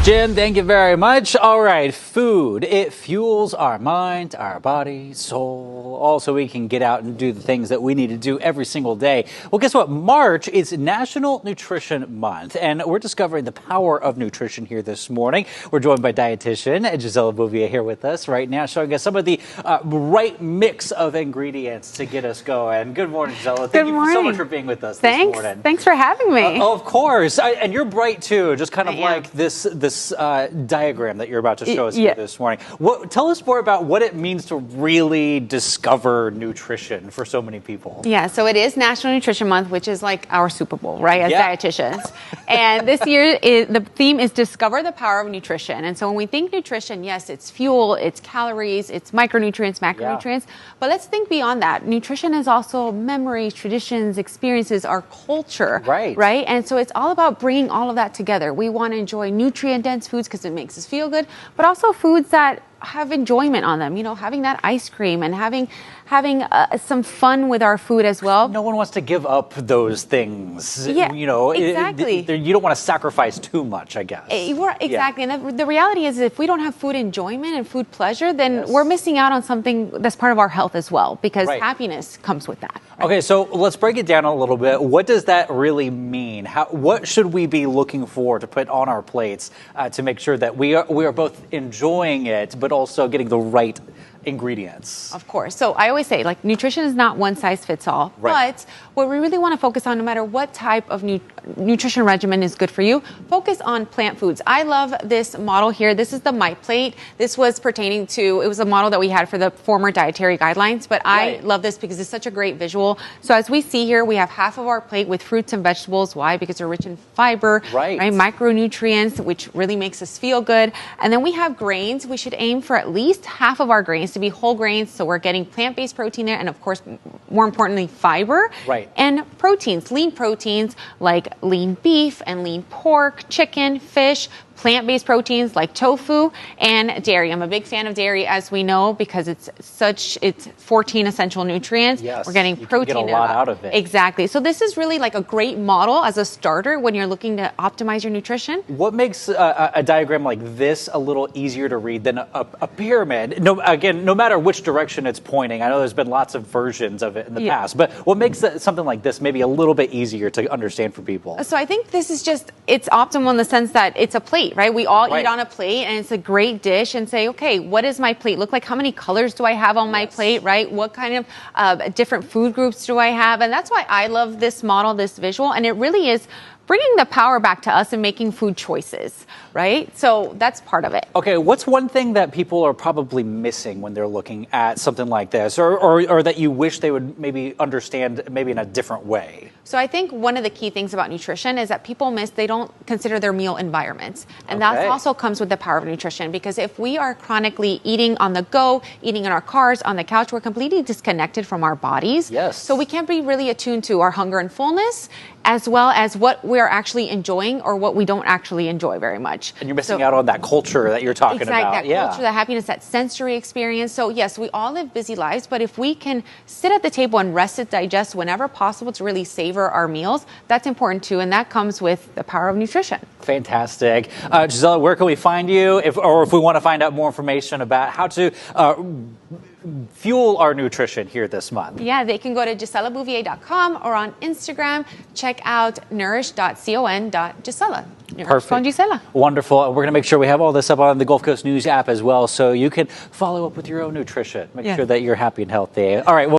Jim, thank you very much. All right, food. It fuels our mind, our body, soul, all so we can get out and do the things that we need to do every single day. Well, guess what? March is National Nutrition Month, and we're discovering the power of nutrition here this morning. We're joined by dietitian Gisela Bouvier here with us right now, showing us some of the right mix of ingredients to get us going. Good morning, Gisela. Thank you so much for being with us this morning. Thanks for having me. Of course. And you're bright, too, just kind of like this diagram that you're about to show us here this morning. Tell us more about what it means to really discover nutrition for so many people. Yeah, so it is National Nutrition Month, which is like our Super Bowl, right, as dietitians. And this year, the theme is Discover the Power of Nutrition. And so when we think nutrition, yes, it's fuel, it's calories, it's micronutrients, macronutrients. But let's think beyond that. Nutrition is also memories, traditions, experiences, our culture. Right? And so it's all about bringing all of that together. We want to enjoy nutrient-dense foods because it makes us feel good, but also foods that have enjoyment on them, having that ice cream and having some fun with our food as well. No one wants to give up those things. Yeah, exactly. You don't want to sacrifice too much, I guess. Exactly. And the reality is if we don't have food enjoyment and food pleasure, then we're missing out on something that's part of our health as well, because happiness comes with that. Right? Okay, so let's break it down a little bit. What does that really mean? What should we be looking for to put on our plates to make sure that we are both enjoying it, but also getting the right ingredients? Of course. So I always say, nutrition is not one size fits all. But what we really want to focus on, no matter what type of nutrition regimen is good for you, focus on plant foods. I love this model here. This is the MyPlate. This was pertaining to, it was a model that we had for the former dietary guidelines, but I love this because it's such a great visual. So as we see here, we have half of our plate with fruits and vegetables. Why? Because they're rich in fiber, micronutrients, which really makes us feel good. And then we have grains. We should aim for at least half of our grains to be whole grains, so we're getting plant-based protein there, and of course, more importantly, fiber. And proteins, lean proteins like lean beef and lean pork, chicken, fish, plant-based proteins like tofu, and dairy. I'm a big fan of dairy, as we know, because it's 14 essential nutrients. Yes, we're getting protein. You get a lot out of it. Exactly. So this is really like a great model as a starter when you're looking to optimize your nutrition. What makes a diagram like this a little easier to read than a pyramid? No matter which direction it's pointing. I know there's been lots of versions of it in the past, but what makes something like this maybe a little bit easier to understand for people? So I think this is it's optimal in the sense that it's a plate. Right? We all eat on a plate, and it's a great dish, and say, okay, what does my plate look like? How many colors do I have on my plate, right? What kind of different food groups do I have? And that's why I love this model, this visual, and it really is bringing the power back to us and making food choices, right? So that's part of it. Okay, what's one thing that people are probably missing when they're looking at something like this, or that you wish they would maybe understand maybe in a different way? So I think one of the key things about nutrition is that people they don't consider their meal environments. And that also comes with the power of nutrition, because if we are chronically eating on the go, eating in our cars, on the couch, we're completely disconnected from our bodies. So we can't be really attuned to our hunger and fullness, as well as what we're actually enjoying or what we don't actually enjoy very much. And you're missing out on that culture that you're talking about. That culture, that happiness, that sensory experience. So yes, we all live busy lives, but if we can sit at the table and rest and digest whenever possible to really savor our meals, that's important too, and that comes with the power of nutrition. Fantastic. Gisela, where can we find you if we want to find out more information about how to fuel our nutrition here this month? Yeah, they can go to giselabouvier.com or on Instagram, check out nourish.con.gisela. Perfect. Gisela. Wonderful. And we're going to make sure we have all this up on the Gulf Coast News app as well, so you can follow up with your own nutrition. Make sure that you're happy and healthy. All right. Well,